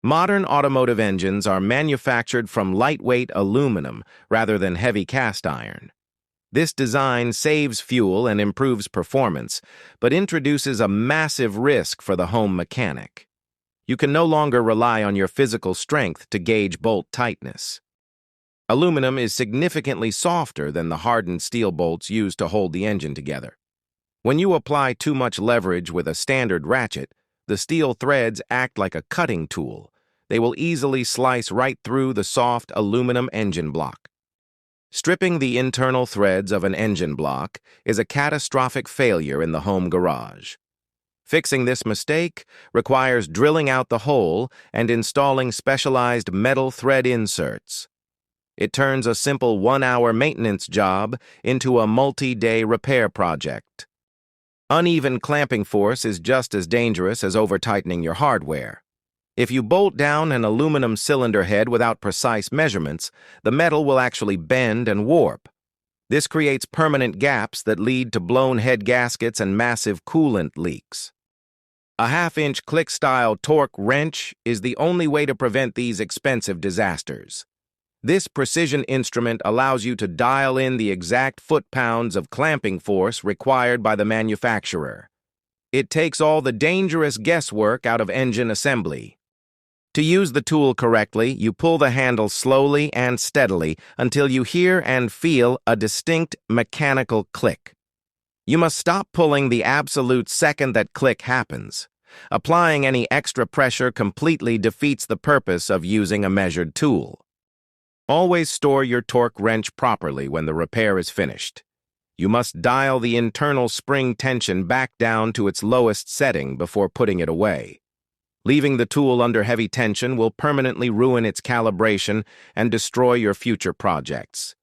Modern automotive engines are manufactured from lightweight aluminum rather than heavy cast iron. This design saves fuel and improves performance, but introduces a massive risk for the home mechanic. You can no longer rely on your physical strength to gauge bolt tightness. Aluminum is significantly softer than the hardened steel bolts used to hold the engine together. When you apply too much leverage with a standard ratchet, the steel threads act like a cutting tool. They will easily slice right through the soft aluminum engine block. Stripping the internal threads of an engine block is a catastrophic failure in the home garage. Fixing this mistake requires drilling out the hole and installing specialized metal thread inserts. It turns a simple 1-hour maintenance job into a multi-day repair project. Uneven clamping force is just as dangerous as over-tightening your hardware. If you bolt down an aluminum cylinder head without precise measurements, the metal will actually bend and warp. This creates permanent gaps that lead to blown head gaskets and massive coolant leaks. A half-inch click-style torque wrench is the only way to prevent these expensive disasters. This precision instrument allows you to dial in the exact foot-pounds of clamping force required by the manufacturer. It takes all the dangerous guesswork out of engine assembly. To use the tool correctly, you pull the handle slowly and steadily until you hear and feel a distinct mechanical click. You must stop pulling the absolute second that click happens. Applying any extra pressure completely defeats the purpose of using a measured tool. Always store your torque wrench properly when the repair is finished. You must dial the internal spring tension back down to its lowest setting before putting it away. Leaving the tool under heavy tension will permanently ruin its calibration and destroy your future projects.